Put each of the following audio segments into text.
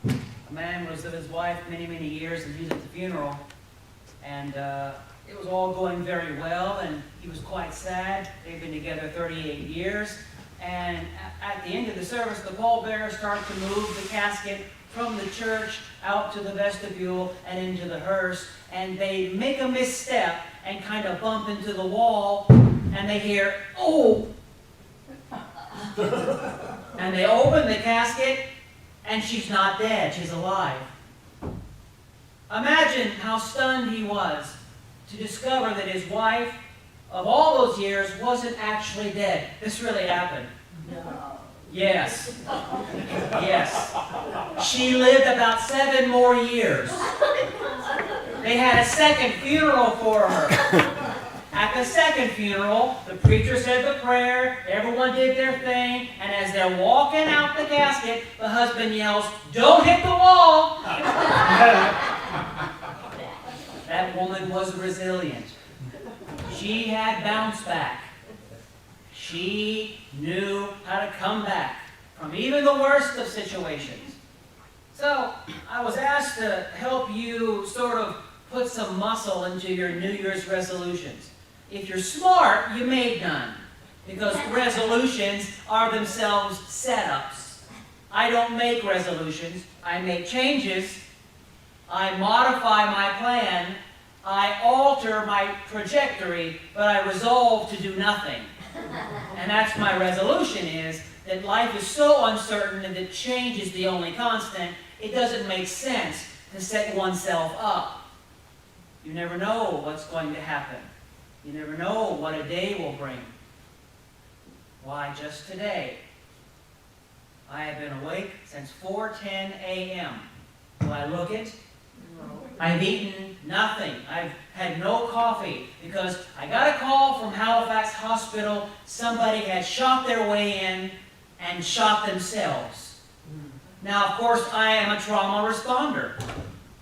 A man was with his wife many, many years, and he was at the funeral. And it was all going very well, and he was quite sad. They've been together 38 years. And at the end of the service, the pallbearers start to move the casket from the church out to the vestibule and into the hearse. And they make a misstep and kind of bump into the wall, and they hear, "Oh!" And they open the casket, and she's not dead, she's alive. Imagine how stunned he was to discover that his wife, of all those years, wasn't actually dead. This really happened. No. Yes. Yes. She lived about 7 more years. They had a second funeral for her. At the second funeral, the preacher said the prayer, everyone did their thing, and as they're walking out the casket, the husband yells, "Don't hit the wall!" That woman was resilient. She had bounced back. She knew how to come back from even the worst of situations. So, I was asked to help you sort of put some muscle into your New Year's resolutions. If you're smart, you made none, because resolutions are themselves setups. I don't make resolutions. I make changes. I modify my plan. I alter my trajectory, but I resolve to do nothing. And that's my resolution, is that life is so uncertain and that change is the only constant, it doesn't make sense to set oneself up. You never know what's going to happen. You never know what a day will bring. Why, just today, I have been awake since 4:10 a.m. Do I look it? No. I've eaten nothing. I've had no coffee because I got a call from Halifax Hospital. Somebody had shot their way in and shot themselves. Now, of course, I am a trauma responder,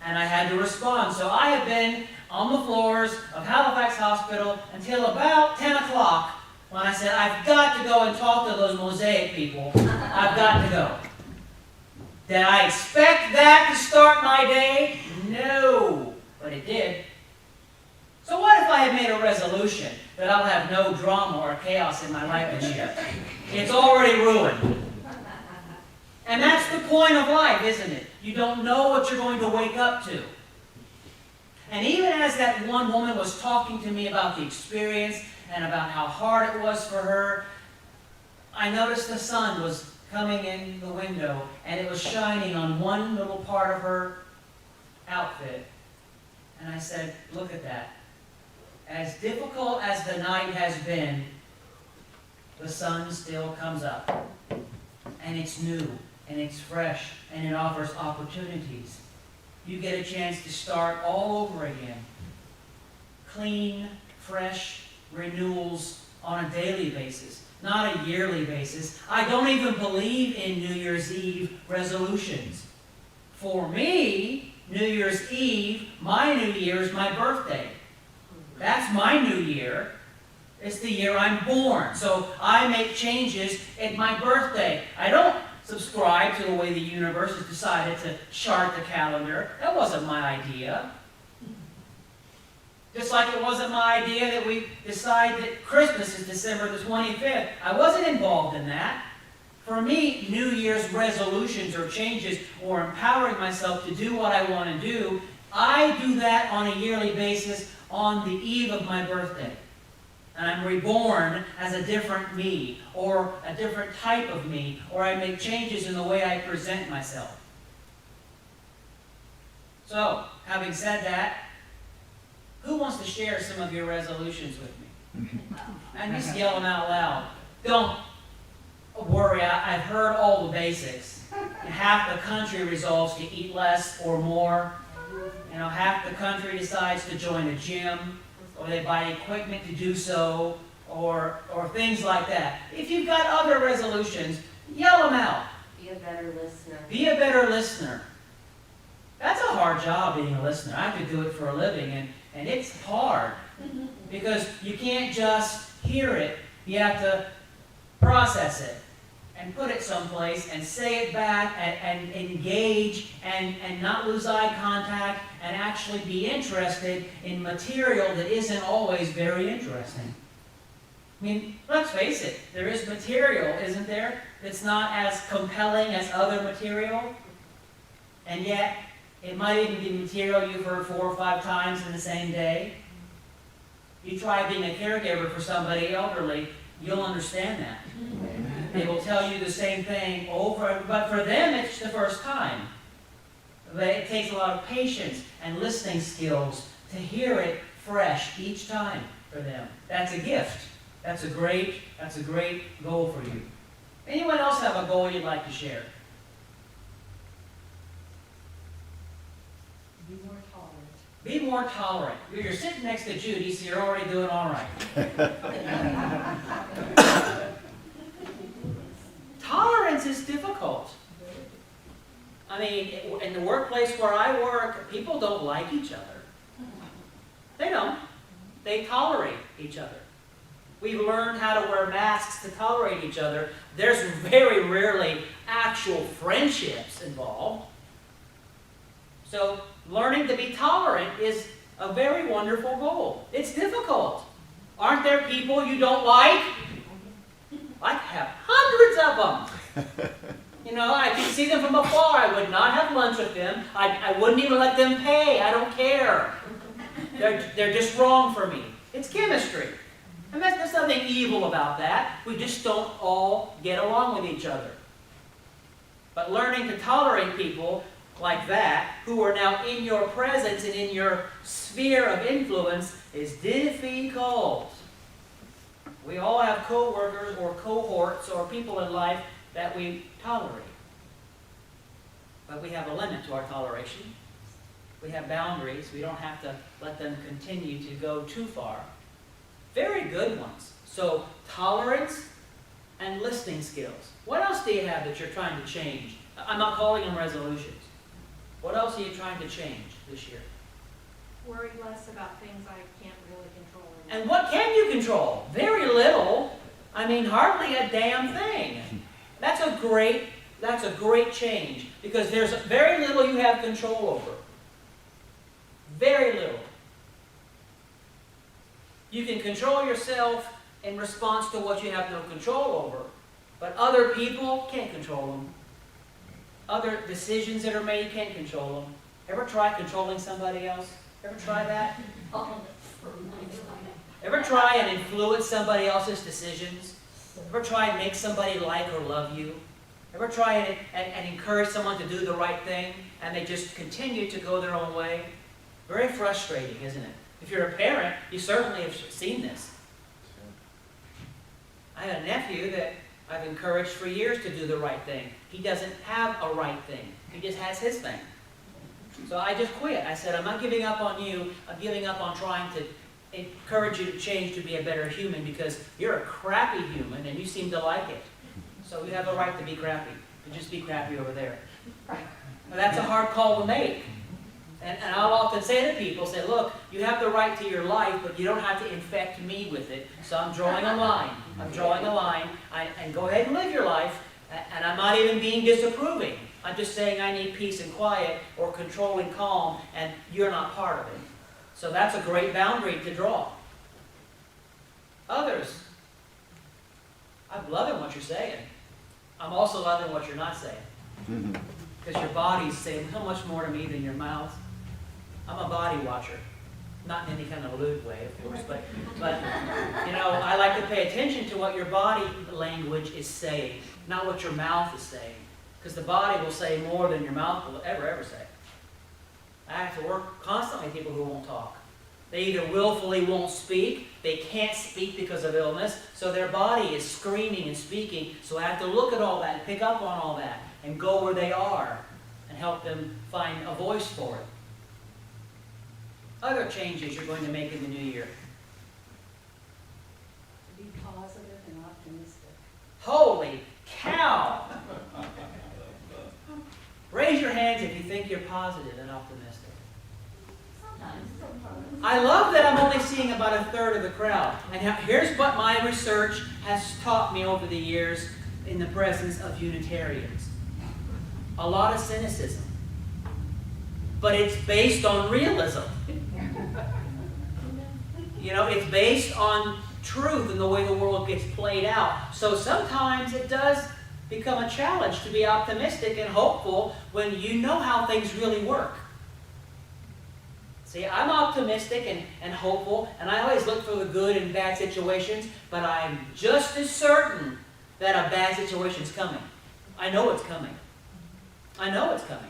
and I had to respond. So I have been on the floors of Halifax Hospital until about 10 o'clock when I said, I've got to go and talk to those MOSAIC people. I've got to go. Did I expect that to start my day? No, but it did. So what if I had made a resolution that I'll have no drama or chaos in my life this year? It's already ruined. And that's the point of life, isn't it? You don't know what you're going to wake up to. And even as that one woman was talking to me about the experience and about how hard it was for her, I noticed the sun was coming in the window, and it was shining on one little part of her outfit. And I said, look at that. As difficult as the night has been, the sun still comes up. And it's new, and it's fresh, and it offers opportunities. You get a chance to start all over again. Clean, fresh renewals on a daily basis, not a yearly basis. I don't even believe in New Year's Eve resolutions. For me, New Year's Eve, my New Year is my birthday. That's my New Year. It's the year I'm born. So I make changes at my birthday. I don't subscribe to the way the universe has decided to chart the calendar. That wasn't my idea. Just like it wasn't my idea that we decide that Christmas is December the 25th. I wasn't involved in that. For me, New Year's resolutions or changes or empowering myself to do what I want to do, I do that on a yearly basis on the eve of my birthday. And I'm reborn as a different me, or a different type of me, or I make changes in the way I present myself. So, having said that, who wants to share some of your resolutions with me? And just yell them out loud. Don't worry, I've heard all the basics. Half the country resolves to eat less or more. You know, half the country decides to join a gym, or they buy equipment to do so, or things like that. If you've got other resolutions, yell them out. Be a better listener. Be a better listener. That's a hard job, being a listener. I could do it for a living, and it's hard. Because you can't just hear it, you have to process it. and put it someplace and say it back and engage and not lose eye contact and actually be interested in material that isn't always very interesting. I mean, let's face it, there is material, isn't there, that's not as compelling as other material, and yet it might even be material you've heard 4 or 5 times in the same day. You try being a caregiver for somebody elderly, you'll understand that. They will tell you the same thing over, but for them it's the first time. But it takes a lot of patience and listening skills to hear it fresh each time for them. That's a gift. That's a great goal for you. Anyone else have a goal you'd like to share? Be more tolerant. Be more tolerant. You're sitting next to Judy, so you're already doing all right. Tolerance is difficult. I mean, in the workplace where I work, people don't like each other. They don't. They tolerate each other. We've learned how to wear masks to tolerate each other. There's very rarely actual friendships involved. So learning to be tolerant is a very wonderful goal. It's difficult. Aren't there people you don't like? I have hundreds of them. You know, I can see them from afar. I would not have lunch with them. I wouldn't even let them pay. I don't care. They're just wrong for me. It's chemistry. And there's nothing evil about that. We just don't all get along with each other. But learning to tolerate people like that, who are now in your presence and in your sphere of influence, is difficult. We all have co-workers or cohorts or people in life that we tolerate. But we have a limit to our toleration. We have boundaries. We don't have to let them continue to go too far. Very good ones. So, tolerance and listening skills. What else do you have that you're trying to change? I'm not calling them resolutions. What else are you trying to change this year? Worry less about things I can't really control. And what can you control? Very little. I mean, hardly a damn thing. That's a great change, because there's very little you have control over. Very little. You can control yourself in response to what you have no control over, but other people can't control them. Other decisions that are made, you can't control them. Ever try controlling somebody else? Ever try that? Ever try and influence somebody else's decisions? Ever try and make somebody like or love you? Ever try and encourage someone to do the right thing, and they just continue to go their own way? Very frustrating, isn't it? If you're a parent, you certainly have seen this. I had a nephew that I've encouraged for years to do the right thing. He doesn't have a right thing. He just has his thing. So I just quit. I said, I'm not giving up on you. I'm giving up on trying to encourage you to change to be a better human, because you're a crappy human and you seem to like it. So you have a right to be crappy. You just be crappy over there. Now, that's a hard call to make. And I'll often say to people, say, look, you have the right to your life, but you don't have to infect me with it. So I'm drawing a line. I'm drawing a line. And go ahead and live your life. And I'm not even being disapproving. I'm just saying I need peace and quiet, or control and calm, and you're not part of it. So that's a great boundary to draw. Others, I'm loving what you're saying. I'm also loving what you're not saying. Because your body's saying so much more to me than your mouth. I'm a body watcher. Not in any kind of lewd way, of course, but you know, I like to pay attention to what your body language is saying, not what your mouth is saying. Because the body will say more than your mouth will ever say. I have to work constantly with people who won't talk. They either willfully won't speak, they can't speak because of illness, so their body is screaming and speaking, so I have to look at all that and pick up on all that and go where they are and help them find a voice for it. Other changes you're going to make in the new year. Be positive and optimistic. Holy cow! Raise your hands if you think you're positive and optimistic. Sometimes. I love that I'm only seeing about a third of the crowd. And here's what my research has taught me over the years. in the presence of Unitarians. A lot of cynicism. But it's based on realism. You know, it's based on truth and the way the world gets played out. So sometimes it does become a challenge to be optimistic and hopeful when you know how things really work. See, I'm optimistic and hopeful, and I always look for the good in bad situations, but I'm just as certain that a bad situation's coming. I know it's coming. I know it's coming.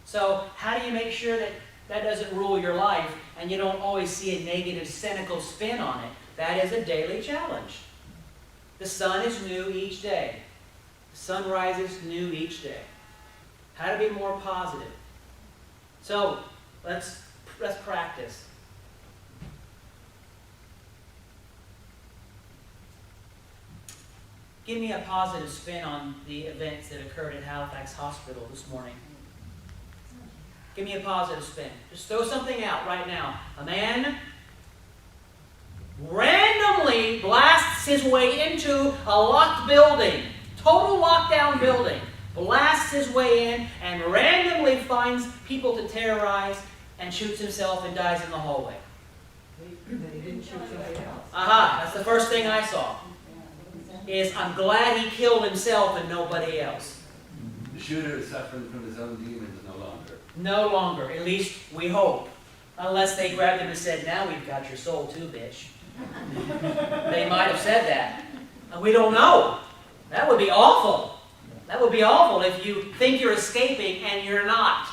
So how do you make sure that that doesn't rule your life and you don't always see a negative, cynical spin on it? That is a daily challenge. The sun is new each day. The sun rises new each day. How to be more positive. So let's practice. Give me a positive spin on the events that occurred at Halifax Hospital this morning. Give me a positive spin. Just throw something out right now. A man randomly blasts his way into a locked building, total lockdown building, blasts his way in and randomly finds people to terrorize and shoots himself and dies in the hallway. He didn't shoot somebody else. Aha, that's the first thing I saw. Is I'm glad he killed himself and nobody else. The shooter is suffering from his own demons no longer. No longer, at least we hope. Unless they grabbed him and said, now we've got your soul too, bitch. They might have said that. And we don't know. That would be awful. That would be awful if you think you're escaping and you're not.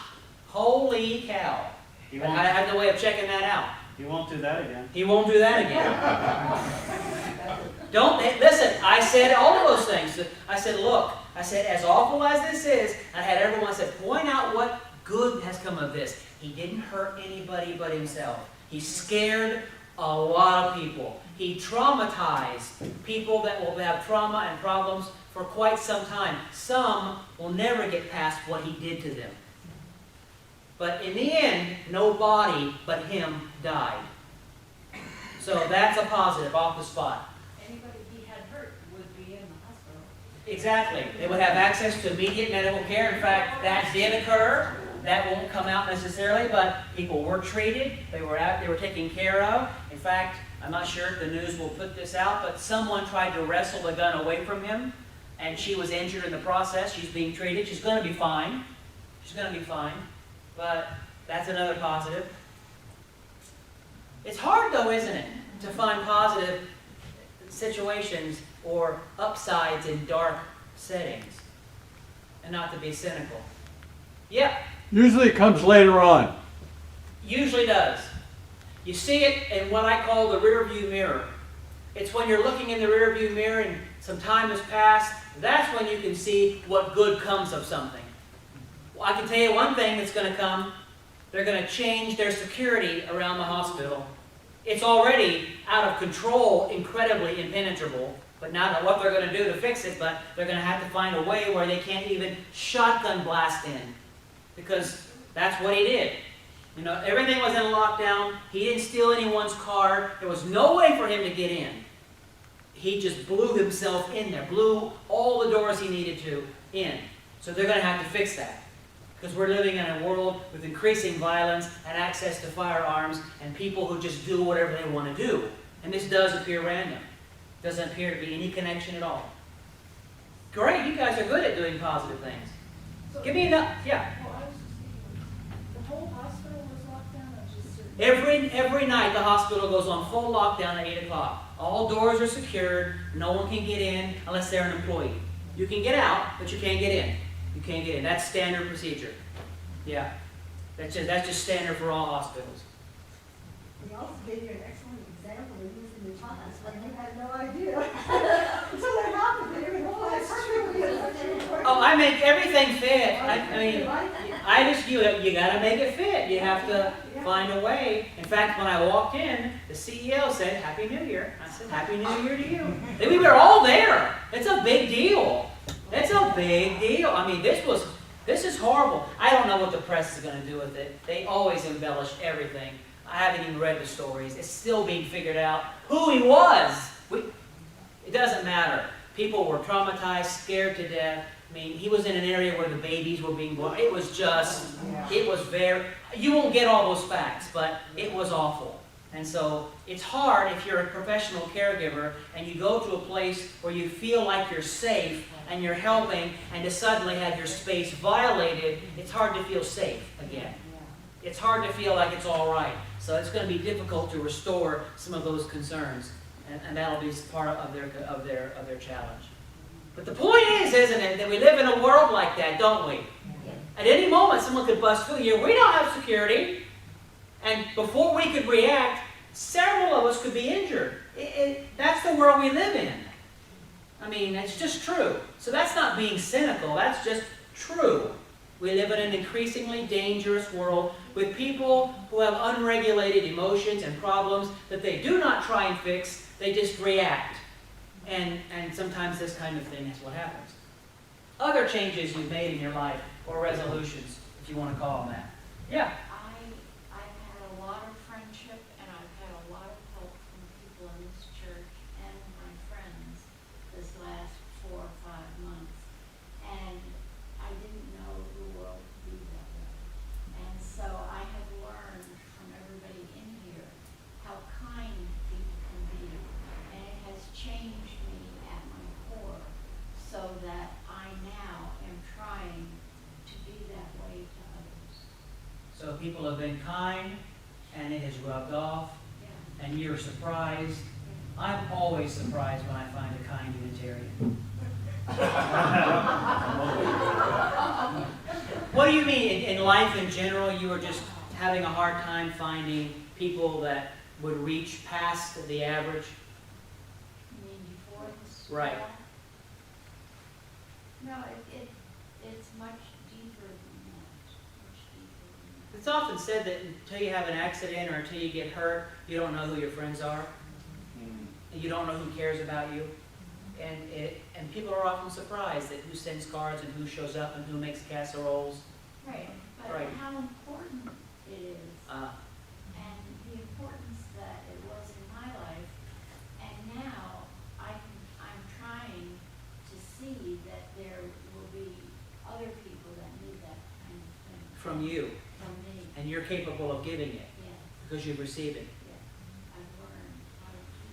Holy cow. He I won't, had no way of checking that out. he won't do that again. He won't do that again. Don't, listen, I said all of those things. I said, look, I said, as awful as this is, I had everyone say, point out what good has come of this. He didn't hurt anybody but himself. He scared a lot of people. He traumatized people that will have trauma and problems for quite some time. Some will never get past what he did to them. But in the end, nobody but him died. So that's a positive off the spot. Anybody he had hurt would be in the hospital. Exactly. They would have access to immediate medical care. In fact, that did occur. That won't come out necessarily, but people were treated. They were taken care of. In fact, I'm not sure if the news will put this out, but someone tried to wrestle the gun away from him, and she was injured in the process. She's being treated. She's going to be fine. She's going to be fine. But that's another positive. It's hard, though, isn't it, to find positive situations or upsides in dark settings and not to be cynical. Yeah, Usually it comes later on. usually does. You see it in what I call the rear view mirror. It's when you're looking in the rear view mirror and some time has passed, that's when you can see what good comes of something. Well, I can tell you one thing that's going to come. They're going to change their security around the hospital. It's already out of control, incredibly impenetrable. But now what they're going to do to fix it, but they're going to have to find a way where they can't even shotgun blast in. Because that's what he did. You know, everything was in lockdown. He didn't steal anyone's card. There was no way for him to get in. He just blew himself in there, blew all the doors he needed to in. So they're going to have to fix that. Because we're living in a world with increasing violence and access to firearms and people who just do whatever they want to do. And this does appear random. Doesn't appear to be any connection at all. Great, you guys are good at doing positive things. Give me enough, yeah. Well, I was just thinking, the whole hospital was locked down, or just certain? Every night the hospital goes on full lockdown at 8 o'clock. All doors are secured. No one can get in unless they're an employee. You can get out, but you can't get in. You can't get in. That's standard procedure. Yeah. That's just standard for all hospitals. He also gave you an excellent example of using the class when you had no idea. Until it happened to you, oh, that's true. Oh, I make everything fit. I mean, you gotta make it fit. You have to find a way. In fact, when I walked in, the CEO said, Happy New Year. I said, Happy New Year to you. We were all there. It's a big deal. It's a big deal. I mean, this is horrible. I don't know what the press is going to do with it. They always embellish everything. I haven't even read the stories. It's still being figured out who he was. It doesn't matter. People were traumatized, scared to death. I mean, he was in an area where the babies were being born. It was just, it was very, you won't get all those facts, but it was awful. And so it's hard if you're a professional caregiver and you go to a place where you feel like you're safe and you're helping and to suddenly have your space violated, it's hard to feel safe again. It's hard to feel like it's all right. So it's going to be difficult to restore some of those concerns. And that'll be part of their challenge. But the point is, isn't it, that we live in a world like that, don't we? At any moment, someone could bust through here. We don't have security. And before we could react, several of us could be injured. That's the world we live in. I mean, it's just true. So that's not being cynical. That's just true. We live in an increasingly dangerous world with people who have unregulated emotions and problems that they do not try and fix. They just react. And sometimes this kind of thing is what happens. Other changes you've made in your life, or resolutions, if you want to call them that. Yeah. I've had a lot of friendship and I've had a lot of help from people in this church and my friends this last 4 or 5 months. And I didn't know the world could be that way. And so I have learned from everybody in here how kind people can be. And it has changed me at my core so that I now am trying to be that way to others. So people have been kind, and it has rubbed off, Yeah. and you're surprised. I'm always surprised when I find a kind Unitarian. What do you mean? In life in general, you were just having a hard time finding people that would reach past the average? You mean before this? Right. No, it's much deeper than that, much deeper than that. It's often said that until you have an accident or until you get hurt, you don't know who your friends are. And you don't know who cares about you. And people are often surprised at who sends cards and who shows up and who makes casseroles. Right, but Right. how important it is, and the importance that it was in my life, and now I'm trying to see that there will be other people that need that kind of thing. From you. From me, And you're capable of giving it yeah, because you've received it. yeah. I've learned how to do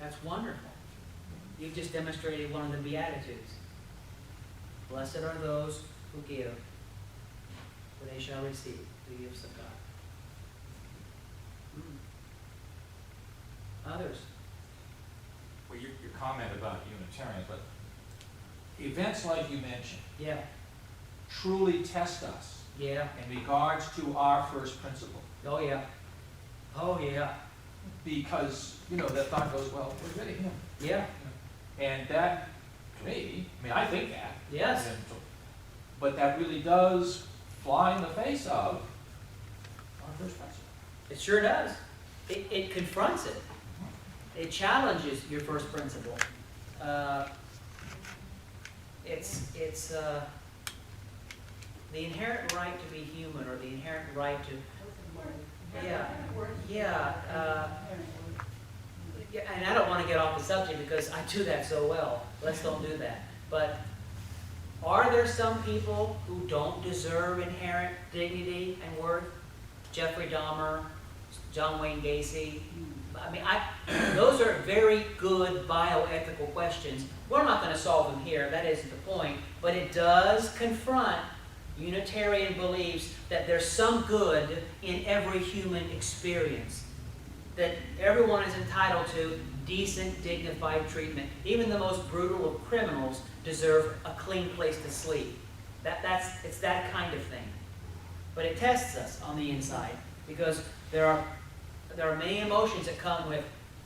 that. That's wonderful. You've just demonstrated one of the Beatitudes. Blessed are those who give, for they shall receive the gifts of God. Others? Well, your comment about Unitarians, but events like you mentioned Yeah. truly test us Yeah. in regards to our first principle. Oh, yeah. Oh, yeah. Because, that thought goes, well, we're really him. Yeah. And that, to me, I think that. Yes. But that really does fly in the face of our first principle. It sure does. It confronts it. It challenges your first principle. It's the inherent right to be human, or the inherent right to. Yeah. And I don't want to get off the subject because I do that so well. Let's don't do that. But are there some people who don't deserve inherent dignity and worth? Jeffrey Dahmer, John Wayne Gacy. I mean, those are very good bioethical questions. We're not going to solve them here. That isn't the point. But it does confront Unitarian beliefs that there's some good in every human experience. That everyone is entitled to decent, dignified treatment. Even the most brutal of criminals deserve a clean place to sleep. It's that kind of thing. But it tests us on the inside because there are many emotions that come with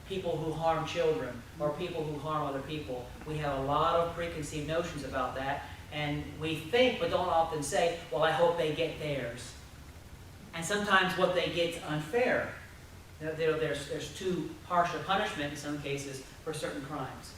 people who harm children or people who harm other people. We have a lot of preconceived notions about that, and we think but don't often say, well, I hope they get theirs. And sometimes what they get is unfair. There's too harsh a punishment in some cases for certain crimes.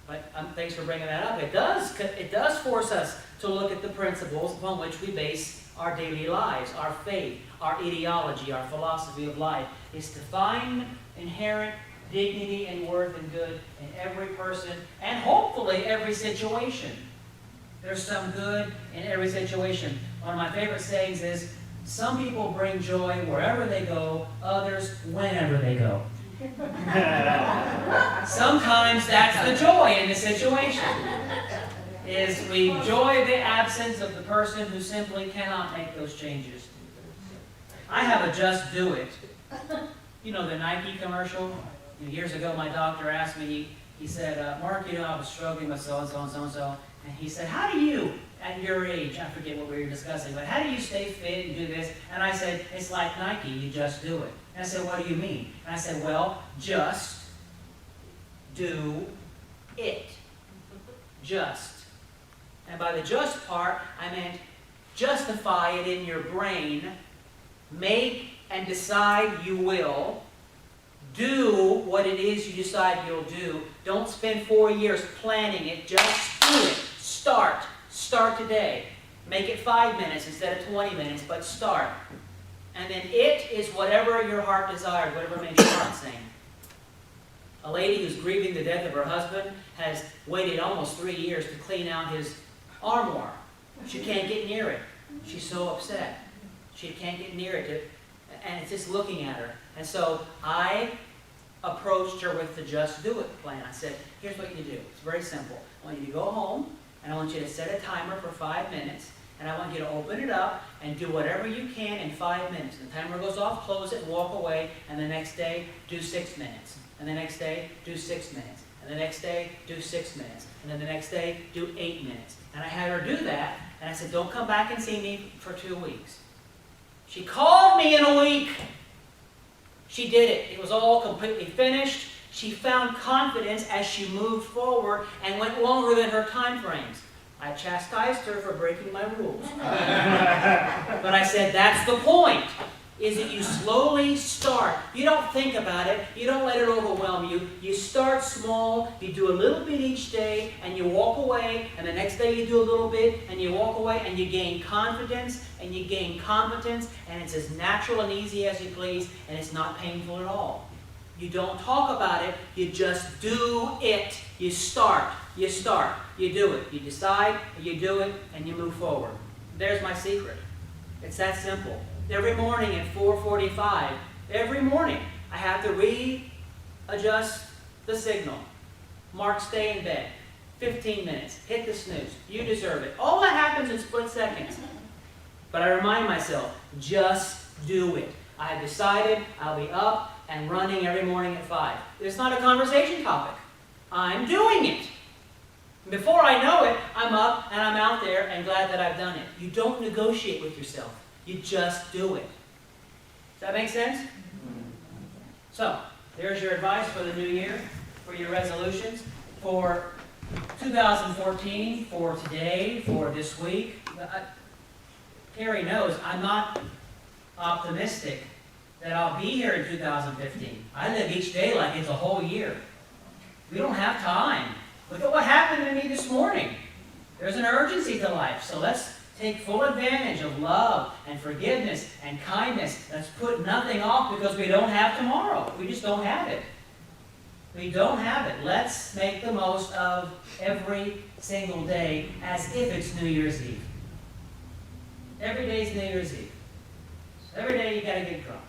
But thanks for bringing that up. It does force us to look at the principles upon which we base our daily lives, our faith, our ideology, our philosophy of life, is to find inherent dignity and worth and good in every person and hopefully every situation. There's some good in every situation. One of my favorite sayings is, some people bring joy wherever they go, others whenever they go. Sometimes that's the joy in the situation, is we enjoy the absence of the person who simply cannot make those changes. I have a Just Do It. You know the Nike commercial? Years ago, my doctor asked me, he said, Mark, I was struggling with so-and-so and so-and-so. And he said, how do you, at your age, I forget what we were discussing, but how do you stay fit and do this? And I said, it's like Nike, you just do it. And I said, what do you mean? And I said, well, just do it. Just. And by the just part, I meant justify it in your brain, make and decide you will, do what it is you decide you'll do. Don't spend 4 years planning it, just do it. Start. Start today. Make it 5 minutes instead of 20 minutes, but start. And then it is whatever your heart desires, whatever makes your heart sing. A lady who's grieving the death of her husband has waited almost 3 years to clean out his armoire. She can't get near it. She's so upset. She can't get near it, and it's just looking at her. And so I approached her with the Just Do It plan. I said, here's what you do. It's very simple. I want you to go home, and I want you to set a timer for 5 minutes, and I want you to open it up and do whatever you can in 5 minutes. The timer goes off, close it, walk away, and the next day, do 6 minutes. And the next day, do 6 minutes. And the next day, do 6 minutes. And then the next day, do 8 minutes. And I had her do that, and I said, don't come back and see me for 2 weeks. She called me in a week. She did it. It was all completely finished. She found confidence as she moved forward and went longer than her time frames. I chastised her for breaking my rules. But I said, that's the point, is that you slowly start. You don't think about it. You don't let it overwhelm you. You start small. You do a little bit each day, and you walk away, and the next day you do a little bit, and you walk away, and you gain confidence, and you gain competence, and it's as natural and easy as you please, and it's not painful at all. You don't talk about it. You just do it. You start. You start. You do it. You decide, you do it, and you move forward. There's my secret. It's that simple. Every morning at 4:45, every morning, I have to readjust the signal. Mark, stay in bed. 15 minutes. Hit the snooze. You deserve it. All that happens in split seconds. But I remind myself, just do it. I have decided I'll be up and running every morning at 5. It's not a conversation topic. I'm doing it. Before I know it, I'm up and I'm out there and glad that I've done it. You don't negotiate with yourself. You just do it. Does that make sense? So, there's your advice for the new year, for your resolutions, for 2014, for today, for this week. Carrie knows I'm not optimistic that I'll be here in 2015. I live each day like it's a whole year. We don't have time. Look at what happened to me this morning. There's an urgency to life, so let's take full advantage of love and forgiveness and kindness. Let's put nothing off because we don't have tomorrow. We just don't have it. We don't have it. Let's make the most of every single day as if it's New Year's Eve. Every day is New Year's Eve. Every day you gotta get drunk.